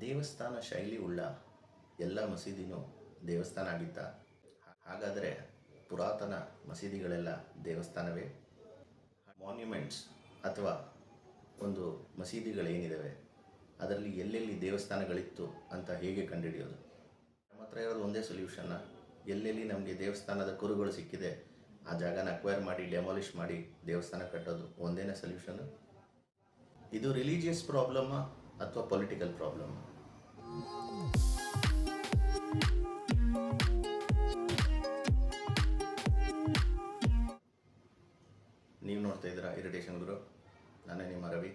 ದೇವಸ್ಥಾನ ಶೈಲಿ ಉಳ್ಳ ಎಲ್ಲ ಮಸೀದಿನೂ ದೇವಸ್ಥಾನ ಆಗಿತ್ತಾ? ಹಾಗಾದರೆ ಪುರಾತನ ಮಸೀದಿಗಳೆಲ್ಲ ದೇವಸ್ಥಾನವೇ? ಮಾನ್ಯುಮೆಂಟ್ಸ್ ಅಥವಾ ಒಂದು ಮಸೀದಿಗಳೇನಿದ್ದಾವೆ ಅದರಲ್ಲಿ ಎಲ್ಲೆಲ್ಲಿ ದೇವಸ್ಥಾನಗಳಿತ್ತು ಅಂತ ಹೇಗೆ ಕಂಡುಹಿಡಿಯೋದು? ನಮ್ಮ ಹತ್ರ ಇರೋದು ಒಂದೇ ಸೊಲ್ಯೂಷನ್ನ. ಎಲ್ಲೆಲ್ಲಿ ನಮಗೆ ದೇವಸ್ಥಾನದ ಕುರುಗಳು ಸಿಕ್ಕಿದೆ ಆ ಜಾಗನ ಅಕ್ವೈರ್ ಮಾಡಿ ಡೆಮಾಲಿಷ್ ಮಾಡಿ ದೇವಸ್ಥಾನ ಕಟ್ಟೋದು ಒಂದೇನೇ ಸೊಲ್ಯೂಷನ್ನು. ಇದು ರಿಲಿಜಿಯಸ್ ಪ್ರಾಬ್ಲಮ್ಮಾ ಅಥವಾ ಪೊಲಿಟಿಕಲ್ ಪ್ರಾಬ್ಲಮ್? ನೀವು ನೋಡ್ತಾ ಇದ್ದೀರಾ ಇರಿಟೇಷನ್ ಗುರು, ನಾನೇ ನಿಮ್ಮ ರವಿ.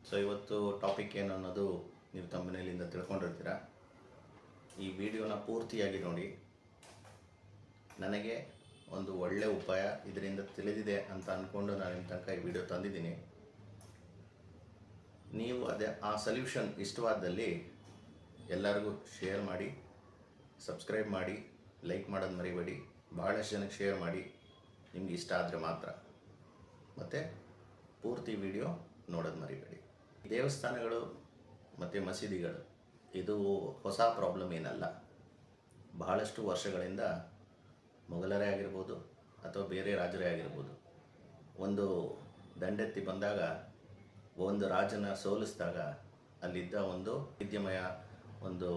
ಸೊ ಇವತ್ತು ಟಾಪಿಕ್ ಏನು ಅನ್ನೋದು ನೀವು ತಮ್ಮನೇಲಿಂದ ತಿಳ್ಕೊಂಡಿರ್ತೀರ. ಈ ವಿಡಿಯೋನ ಪೂರ್ತಿಯಾಗಿ ನೋಡಿ. ನನಗೆ ಒಂದು ಒಳ್ಳೆ ಉಪಾಯ ಇದರಿಂದ ತಿಳಿದಿದೆ ಅಂತ ಅಂದ್ಕೊಂಡು ನಾನು ನಿಮ್ಮ ತನಕ ಈ ವಿಡಿಯೋ ತಂದಿದ್ದೀನಿ. ನೀವು ಆ ಸೊಲ್ಯೂಷನ್ ಇಷ್ಟವಾದಲ್ಲಿ ಎಲ್ಲರಿಗೂ ಶೇರ್ ಮಾಡಿ, ಸಬ್ಸ್ಕ್ರೈಬ್ ಮಾಡಿ, ಲೈಕ್ ಮಾಡೋದು ಮರಿಬೇಡಿ. ಭಾಳಷ್ಟು ಜನಕ್ಕೆ ಶೇರ್ ಮಾಡಿ ನಿಮ್ಗೆ ಇಷ್ಟ ಆದರೆ ಮಾತ್ರ. ಮತ್ತು ಪೂರ್ತಿ ವಿಡಿಯೋ ನೋಡೋದು ಮರಿಬೇಡಿ. ದೇವಸ್ಥಾನಗಳು ಮತ್ತು ಮಸೀದಿಗಳು ಇದು ಹೊಸ ಪ್ರಾಬ್ಲಮ್ ಏನಲ್ಲ. ಬಹಳಷ್ಟು ವರ್ಷಗಳಿಂದ ಮೊಘಲರೇ ಆಗಿರ್ಬೋದು ಅಥವಾ ಬೇರೆ ರಾಜರೇ ಆಗಿರ್ಬೋದು, ಒಂದು ದಂಡೆತ್ತಿ ಬಂದಾಗ, ಒಂದು ರಾಜನ ಸೋಲಿಸಿದಾಗ ಅಲ್ಲಿದ್ದ ಒಂದು ವಿದ್ಯಮಯ ಒಂದು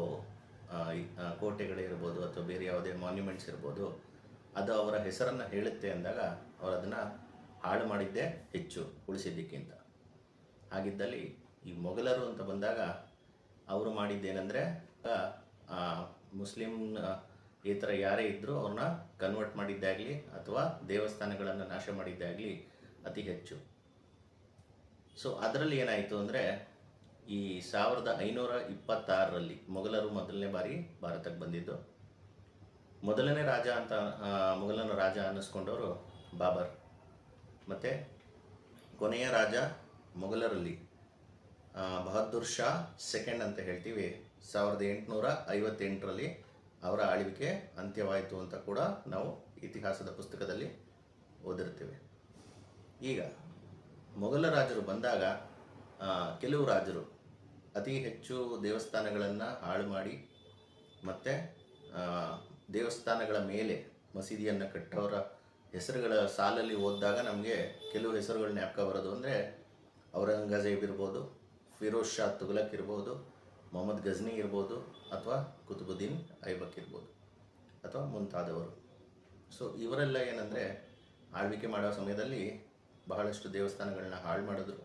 ಕೋಟೆಗಳಿರ್ಬೋದು ಅಥವಾ ಬೇರೆ ಯಾವುದೇ ಮಾನ್ಯುಮೆಂಟ್ಸ್ ಇರ್ಬೋದು, ಅದು ಅವರ ಹೆಸರನ್ನು ಹೇಳುತ್ತೆ ಅಂದಾಗ ಅವರು ಅದನ್ನು ಹಾಳು ಮಾಡಿದ್ದೇ ಹೆಚ್ಚು ಉಳಿಸಿದ್ದಕ್ಕಿಂತ. ಹಾಗಿದ್ದಲ್ಲಿ ಈ ಮೊಘಲರು ಅಂತ ಬಂದಾಗ ಅವರು ಮಾಡಿದ್ದೇನೆಂದರೆ ಮುಸ್ಲಿಂ ಈ ಥರ ಯಾರೇ ಇದ್ದರೂ ಅವ್ರನ್ನ ಕನ್ವರ್ಟ್ ಮಾಡಿದ್ದಾಗಲಿ ಅಥವಾ ದೇವಸ್ಥಾನಗಳನ್ನು ನಾಶ ಮಾಡಿದ್ದಾಗಲಿ ಅತಿ ಹೆಚ್ಚು. ಸೊ ಅದರಲ್ಲಿ ಏನಾಯಿತು ಅಂದರೆ, ಈ 1526ರಲ್ಲಿ ಮೊಘಲರು ಮೊದಲನೇ ಬಾರಿ ಭಾರತಕ್ಕೆ ಬಂದಿದ್ದು. ಮೊದಲನೇ ರಾಜ ಅಂತ ಮೊಘಲನ ರಾಜ ಅನ್ನಿಸ್ಕೊಂಡವರು ಬಾಬರ್. ಮತ್ತು ಕೊನೆಯ ರಾಜ ಮೊಘಲರಲ್ಲಿ ಬಹದ್ದೂರ್ ಶಾ ಸೆಕೆಂಡ್ ಅಂತ ಹೇಳ್ತೀವಿ. 1858ರಲ್ಲಿ ಅವರ ಆಳ್ವಿಕೆ ಅಂತ್ಯವಾಯಿತು ಅಂತ ಕೂಡ ನಾವು ಇತಿಹಾಸದ ಪುಸ್ತಕದಲ್ಲಿ ಓದಿರ್ತೇವೆ. ಈಗ ಮೊಘಲ ರಾಜರು ಬಂದಾಗ ಕೆಲವು ರಾಜರು ಅತಿ ಹೆಚ್ಚು ದೇವಸ್ಥಾನಗಳನ್ನು ಹಾಳು ಮಾಡಿ ಮತ್ತು ದೇವಸ್ಥಾನಗಳ ಮೇಲೆ ಮಸೀದಿಯನ್ನು ಕಟ್ಟೋರ ಹೆಸರುಗಳ ಸಾಲಲ್ಲಿ ಓದಿದಾಗ ನಮಗೆ ಕೆಲವು ಹೆಸರುಗಳ ಜ್ಞಾಪಕ ಬರೋದು ಅಂದರೆ ಔರಂಗಜೇಬ್ ಇರ್ಬೋದು, ಫಿರೋಜ್ ಶಾ ತುಘಲಕ್ ಇರ್ಬೋದು, ಮೊಹಮ್ಮದ್ ಗಜ್ನಿ ಇರ್ಬೋದು, ಅಥವಾ ಕುತುಬುದ್ದೀನ್ ಐಬಕ್ ಇರ್ಬೋದು, ಅಥವಾ ಮುಂತಾದವರು. ಸೊ ಇವರೆಲ್ಲ ಏನಂದರೆ ಆಳ್ವಿಕೆ ಮಾಡೋ ಸಮಯದಲ್ಲಿ ಬಹಳಷ್ಟು ದೇವಸ್ಥಾನಗಳನ್ನ ಹಾಳು ಮಾಡಿದ್ರು.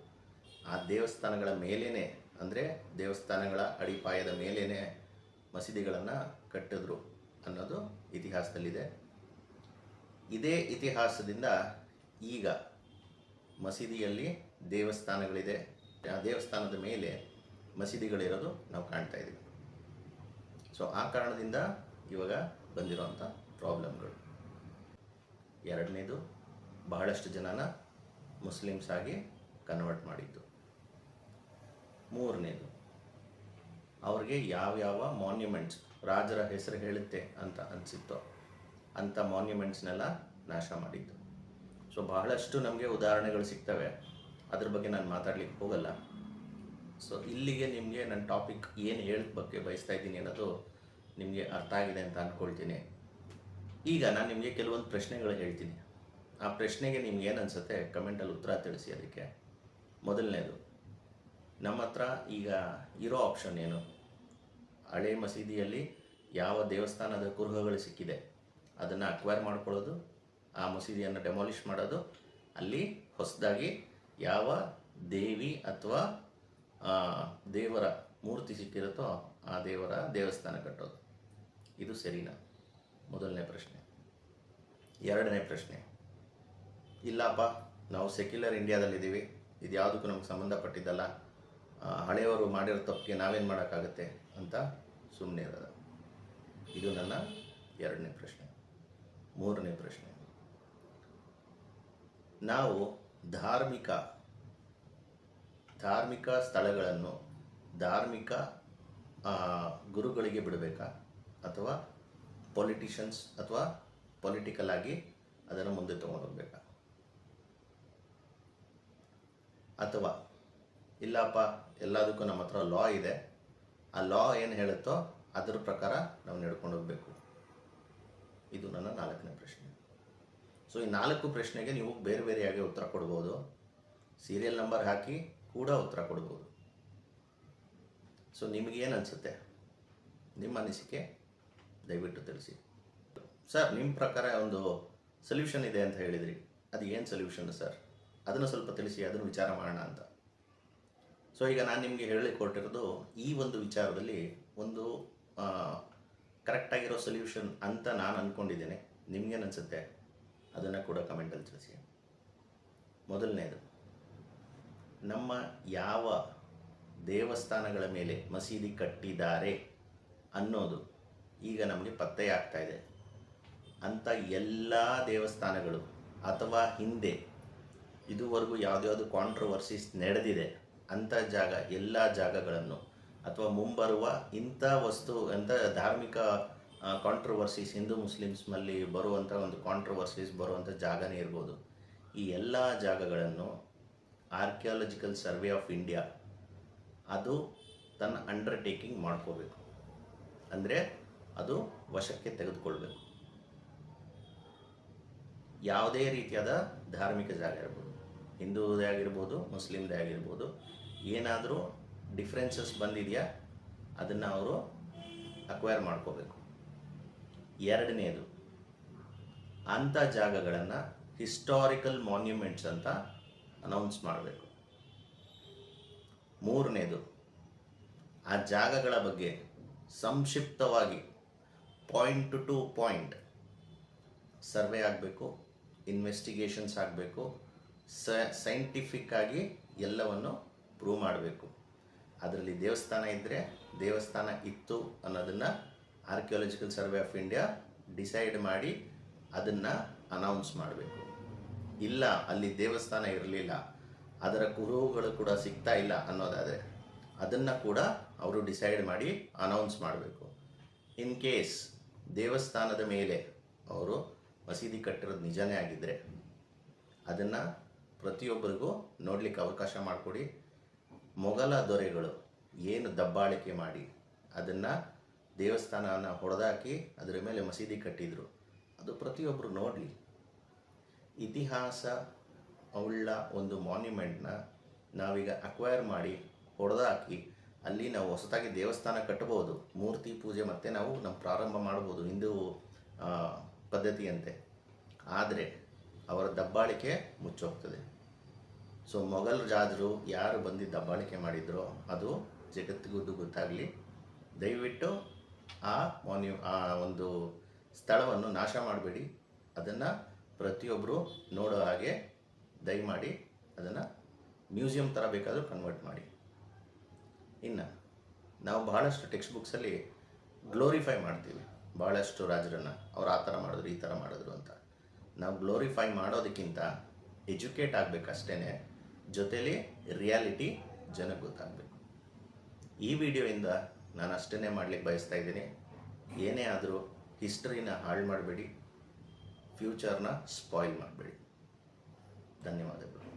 ಆ ದೇವಸ್ಥಾನಗಳ ಮೇಲೇ ಅಂದರೆ ದೇವಸ್ಥಾನಗಳ ಅಡಿಪಾಯದ ಮೇಲೇ ಮಸೀದಿಗಳನ್ನು ಕಟ್ಟಿದ್ರು ಅನ್ನೋದು ಇತಿಹಾಸದಲ್ಲಿದೆ. ಇದೇ ಇತಿಹಾಸದಿಂದ ಈಗ ಮಸೀದಿಯಲ್ಲಿ ದೇವಸ್ಥಾನಗಳಿದೆ, ಆ ದೇವಸ್ಥಾನದ ಮೇಲೆ ಮಸೀದಿಗಳಿರೋದು ನಾವು ಕಾಣ್ತಾ ಇದ್ದೀವಿ. ಸೊ ಆ ಕಾರಣದಿಂದ ಇವಾಗ ಬಂದಿರೋಂಥ ಪ್ರಾಬ್ಲಮ್ಗಳು. ಎರಡನೇದು, ಬಹಳಷ್ಟು ಜನನ ಮುಸ್ಲಿಮ್ಸ್ ಆಗಿ ಕನ್ವರ್ಟ್ ಮಾಡಿದ್ದು. ಮೂರನೇದು, ಅವ್ರಿಗೆ ಯಾವ್ಯಾವ ಮಾನ್ಯುಮೆಂಟ್ಸ್ ರಾಜರ ಹೆಸರು ಹೇಳುತ್ತೆ ಅಂತ ಅನಿಸಿತ್ತೋ ಅಂಥ ಮಾನ್ಯುಮೆಂಟ್ಸ್ನೆಲ್ಲ ನಾಶ ಮಾಡಿದ್ದು. ಸೊ ಬಹಳಷ್ಟು ನಮಗೆ ಉದಾಹರಣೆಗಳು ಸಿಗ್ತವೆ, ಅದ್ರ ಬಗ್ಗೆ ನಾನು ಮಾತಾಡ್ಲಿಕ್ಕೆ ಹೋಗಲ್ಲ. ಸೊ ಇಲ್ಲಿಗೆ ನಿಮಗೆ ನನ್ನ ಟಾಪಿಕ್ ಏನು ಹೇಳೋಕ್ಕೆ ಬಗ್ಗೆ ಬಯಸ್ತಾ ಇದ್ದೀನಿ ಅನ್ನೋದು ನಿಮಗೆ ಅರ್ಥ ಆಗಿದೆ ಅಂತ ಅಂದ್ಕೊಳ್ತೀನಿ. ಈಗ ನಾನು ನಿಮಗೆ ಕೆಲವೊಂದು ಪ್ರಶ್ನೆಗಳು ಹೇಳ್ತೀನಿ. ಆ ಪ್ರಶ್ನೆಗೆ ನಿಮ್ಗೆ ಏನು ಅನಿಸುತ್ತೆ ಕಮೆಂಟಲ್ಲಿ ಉತ್ತರ ತಿಳಿಸಿ. ಅದಕ್ಕೆ ಮೊದಲನೇದು, ನಮ್ಮ ಹತ್ರ ಈಗ ಇರೋ ಆಪ್ಷನ್ ಏನು? ಹಳೆ ಮಸೀದಿಯಲ್ಲಿ ಯಾವ ದೇವಸ್ಥಾನದ ಕುರುಹುಗಳು ಸಿಕ್ಕಿದೆ ಅದನ್ನು ಅಕ್ವೈರ್ ಮಾಡ್ಕೊಳ್ಳೋದು, ಆ ಮಸೀದಿಯನ್ನು ಡೆಮಾಲಿಷ್ ಮಾಡೋದು, ಅಲ್ಲಿ ಹೊಸದಾಗಿ ಯಾವ ದೇವಿ ಅಥವಾ ದೇವರ ಮೂರ್ತಿ ಸಿಕ್ಕಿರುತ್ತೋ ಆ ದೇವರ ದೇವಸ್ಥಾನ ಕಟ್ಟೋದು. ಇದು ಸರಿನಾ? ಮೊದಲನೇ ಪ್ರಶ್ನೆ. ಎರಡನೇ ಪ್ರಶ್ನೆ, ಇಲ್ಲಪ್ಪ ನಾವು ಸೆಕ್ಯುಲರ್ ಇಂಡಿಯಾದಲ್ಲಿದ್ದೀವಿ, ಇದು ಯಾವುದಕ್ಕೂ ನಮಗೆ ಸಂಬಂಧಪಟ್ಟಿದ್ದಲ್ಲ, ಹಳೆಯವರು ಮಾಡಿರೋ ತಪ್ಪಿಗೆ ನಾವೇನು ಮಾಡೋಕ್ಕಾಗುತ್ತೆ ಅಂತ ಸುಮ್ಮನೆ ಇರೋದು. ಇದು ನನ್ನ ಎರಡನೇ ಪ್ರಶ್ನೆ. ಮೂರನೇ ಪ್ರಶ್ನೆ, ನಾವು ಧಾರ್ಮಿಕ ಸ್ಥಳಗಳನ್ನು ಧಾರ್ಮಿಕ ಗುರುಗಳಿಗೆ ಬಿಡಬೇಕಾ ಅಥವಾ ಪೊಲಿಟಿಷಿಯನ್ಸ್ ಅಥವಾ ಪೊಲಿಟಿಕಲ್ ಆಗಿ ಅದನ್ನು ಮುಂದೆ ತೊಗೊಂಡೋಗ್ಬೇಕಾ? ಅಥವಾ ಇಲ್ಲಪ್ಪ ಎಲ್ಲದಕ್ಕೂ ನಮ್ಮ ಹತ್ರ ಲಾ ಇದೆ, ಆ ಲಾ ಏನು ಹೇಳುತ್ತೋ ಅದರ ಪ್ರಕಾರ ನಾವು ನಡ್ಕೊಂಡು ಹೋಗಬೇಕು. ಇದು ನನ್ನ 4ನೇ ಪ್ರಶ್ನೆ. ಸೊ ಈ 4 ಪ್ರಶ್ನೆಗೆ ನೀವು ಬೇರೆ ಬೇರೆಯಾಗಿ ಉತ್ತರ ಕೊಡ್ಬೋದು. ಸೀರಿಯಲ್ ನಂಬರ್ ಹಾಕಿ ಕೂಡ ಉತ್ತರ ಕೊಡ್ಬೋದು. ಸೊ ನಿಮಗೇನು ಅನಿಸುತ್ತೆ? ನಿಮ್ಮ ಅನಿಸಿಕೆ ದಯವಿಟ್ಟು ತಿಳಿಸಿ. ಸರ್, ನಿಮ್ಮ ಪ್ರಕಾರ ಒಂದು ಸೊಲ್ಯೂಷನ್ ಇದೆ ಅಂತ ಹೇಳಿದ್ರಿ, ಅದು ಏನು ಸೊಲ್ಯೂಷನ್ ಸರ್? ಅದನ್ನು ಸ್ವಲ್ಪ ತಿಳಿಸಿ, ಅದನ್ನು ವಿಚಾರ ಮಾಡೋಣ ಅಂತ. ಸೊ ಈಗ ನಾನು ನಿಮಗೆ ಹೇಳಿಕೊಟ್ಟಿರೋದು ಈ ಒಂದು ವಿಚಾರದಲ್ಲಿ ಒಂದು ಕರೆಕ್ಟಾಗಿರೋ ಸೊಲ್ಯೂಷನ್ ಅಂತ ನಾನು ಅಂದ್ಕೊಂಡಿದ್ದೇನೆ. ನಿಮಗೇನು ಅನಿಸುತ್ತೆ ಅದನ್ನು ಕೂಡ ಕಮೆಂಟಲ್ಲಿ ತಿಳಿಸಿ. ಮೊದಲನೇದು, ನಮ್ಮ ಯಾವ ದೇವಸ್ಥಾನಗಳ ಮೇಲೆ ಮಸೀದಿ ಕಟ್ಟಿದ್ದಾರೆ ಅನ್ನೋದು ಈಗ ನಮಗೆ ಪತ್ತೆಯಾಗ್ತಾ ಇದೆ. ಅಂಥ ಎಲ್ಲ ದೇವಸ್ಥಾನಗಳು ಅಥವಾ ಹಿಂದೆ ಇದುವರೆಗೂ ಯಾವುದ್ಯಾವುದು ಕಾಂಟ್ರವರ್ಸೀಸ್ ನಡೆದಿದೆ ಅಂಥ ಎಲ್ಲ ಜಾಗಗಳನ್ನು ಅಥವಾ ಮುಂಬರುವ ಇಂಥ ಧಾರ್ಮಿಕ ಕಾಂಟ್ರವರ್ಸೀಸ್, ಹಿಂದೂ ಮುಸ್ಲಿಮ್ಸ್ನಲ್ಲಿ ಬರುವಂಥ ಒಂದು ಕಾಂಟ್ರವರ್ಸೀಸ್ ಬರುವಂಥ ಜಾಗನೇ ಇರ್ಬೋದು, ಈ ಎಲ್ಲ ಜಾಗಗಳನ್ನು ಆರ್ಕಿಯಾಲಜಿಕಲ್ ಸರ್ವೆ ಆಫ್ ಇಂಡಿಯಾ ಅದು ತನ್ನ ಅಂಡರ್ಟೇಕಿಂಗ್ ಮಾಡ್ಕೋಬೇಕು. ಅಂದರೆ ಅದು ವಶಕ್ಕೆ ತೆಗೆದುಕೊಳ್ಬೇಕು. ಯಾವುದೇ ರೀತಿಯಾದ ಧಾರ್ಮಿಕ ಜಾಗ ಇರ್ಬೋದು, ಹಿಂದೂದೇ ಆಗಿರ್ಬೋದು, ಮುಸ್ಲಿಮ್ದೇ ಆಗಿರ್ಬೋದು, ಏನಾದರೂ ಡಿಫ್ರೆನ್ಸಸ್ ಬಂದಿದೆಯಾ ಅದನ್ನು ಅವರು ಅಕ್ವೈರ್ ಮಾಡ್ಕೋಬೇಕು. ಎರಡನೇದು, ಅಂಥ ಜಾಗಗಳನ್ನು ಹಿಸ್ಟಾರಿಕಲ್ ಮಾನ್ಯುಮೆಂಟ್ಸ್ ಅಂತ ಅನೌನ್ಸ್ ಮಾಡಬೇಕು. ಮೂರನೇದು, ಆ ಜಾಗಗಳ ಬಗ್ಗೆ ಸಂಕ್ಷಿಪ್ತವಾಗಿ ಪಾಯಿಂಟ್ ಟು ಪಾಯಿಂಟ್ ಸರ್ವೆ ಆಗಬೇಕು, ಇನ್ವೆಸ್ಟಿಗೇಷನ್ಸ್ ಆಗಬೇಕು, ಸೈಂಟಿಫಿಕ್ ಆಗಿ ಎಲ್ಲವನ್ನು ಪ್ರೂವ್ ಮಾಡಬೇಕು. ಅದರಲ್ಲಿ ದೇವಸ್ಥಾನ ಇದ್ದರೆ ದೇವಸ್ಥಾನ ಇತ್ತು ಅನ್ನೋದನ್ನು archaeological survey of India decide ಮಾಡಿ ಅದನ್ನು ಅನೌನ್ಸ್ ಮಾಡಬೇಕು. ಇಲ್ಲ ಅಲ್ಲಿ ದೇವಸ್ಥಾನ ಇರಲಿಲ್ಲ, ಅದರ ಕುರುಹುಗಳು ಕೂಡ ಸಿಗ್ತಾ ಇಲ್ಲ ಅನ್ನೋದಾದರೆ ಅದನ್ನು ಕೂಡ ಅವರು ಡಿಸೈಡ್ ಮಾಡಿ ಅನೌನ್ಸ್ ಮಾಡಬೇಕು. ಇನ್ ಕೇಸ್ ದೇವಸ್ಥಾನದ ಮೇಲೆ ಅವರು ಮಸೀದಿ ಕಟ್ಟಿರೋದು ನಿಜನೇ ಆಗಿದ್ದರೆ ಅದನ್ನು ಪ್ರತಿಯೊಬ್ಬರಿಗೂ ನೋಡಲಿಕ್ಕೆ ಅವಕಾಶ ಮಾಡಿಕೊಡಿ. ಮೊಘಲ ದೊರೆಗಳು ಏನು ದಬ್ಬಾಳಿಕೆ ಮಾಡಿ ಅದನ್ನು ದೇವಸ್ಥಾನನ ಹೊಡೆದಾಕಿ ಅದರ ಮೇಲೆ ಮಸೀದಿ ಕಟ್ಟಿದರು, ಅದು ಪ್ರತಿಯೊಬ್ಬರು ನೋಡಲಿ. ಇತಿಹಾಸ ಉಳ್ಳ ಒಂದು ಮಾನ್ಯುಮೆಂಟ್ನ ನಾವೀಗ ಅಕ್ವೈರ್ ಮಾಡಿ ಹೊಡೆದಾಕಿ ಅಲ್ಲಿ ನಾವು ಹೊಸದಾಗಿ ದೇವಸ್ಥಾನ ಕಟ್ಟಬಹುದು, ಮೂರ್ತಿ ಪೂಜೆ ಮತ್ತೆ ನಾವು ಪ್ರಾರಂಭ ಮಾಡ್ಬೋದು ಹಿಂದೂ ಪದ್ಧತಿಯಂತೆ. ಆದರೆ ಅವರ ದಬ್ಬಾಳಿಕೆ ಮುಚ್ಚೋಗ್ತದೆ. ಸೊ ಮೊಘಲ್ ರಾಜರು ಯಾರು ಬಂದು ದಬ್ಬಾಳಿಕೆ ಮಾಡಿದ್ರೋ ಅದು ಜಗತ್ತಿಗೂ ಗೊತ್ತಾಗಲಿ. ದಯವಿಟ್ಟು ಆ ಒಂದು ಸ್ಥಳವನ್ನು ನಾಶ ಮಾಡಬೇಡಿ. ಅದನ್ನು ಪ್ರತಿಯೊಬ್ಬರು ನೋಡೋ ಹಾಗೆ ದಯಮಾಡಿ ಅದನ್ನು ಮ್ಯೂಸಿಯಂ ಥರ ಬೇಕಾದರೂ ಕನ್ವರ್ಟ್ ಮಾಡಿ. ಇನ್ನು ನಾವು ಬಹಳಷ್ಟು ಟೆಕ್ಸ್ಟ್ ಬುಕ್ಸಲ್ಲಿ ಗ್ಲೋರಿಫೈ ಮಾಡ್ತೀವಿ ಭಾಳಷ್ಟು ರಾಜರನ್ನು, ಅವ್ರು ಆ ಥರ ಮಾಡಿದ್ರು ಈ ಥರ ಮಾಡಿದ್ರು ಅಂತ. ನಾವು ಗ್ಲೋರಿಫೈ ಮಾಡೋದಕ್ಕಿಂತ ಎಜುಕೇಟ್ ಆಗಬೇಕಷ್ಟೇ, ಜೊತೆಲಿ ರಿಯಾಲಿಟಿ ಜನಕ್ಕೆ ಗೊತ್ತಾಗಬೇಕು. ಈ ವಿಡಿಯೋಯಿಂದ ನಾನು ಅಷ್ಟನ್ನೇ ಮಾಡಲಿಕ್ಕೆ ಬಯಸ್ತಾ ಇದ್ದೀನಿ. ಏನೇ ಆದರೂ ಹಿಸ್ಟ್ರಿನ ಹಾಳು ಮಾಡಬೇಡಿ, ಫ್ಯೂಚರ್ನ ಸ್ಪಾಯ್ಲ್ ಮಾಡಬೇಡಿ. ಧನ್ಯವಾದಗಳು.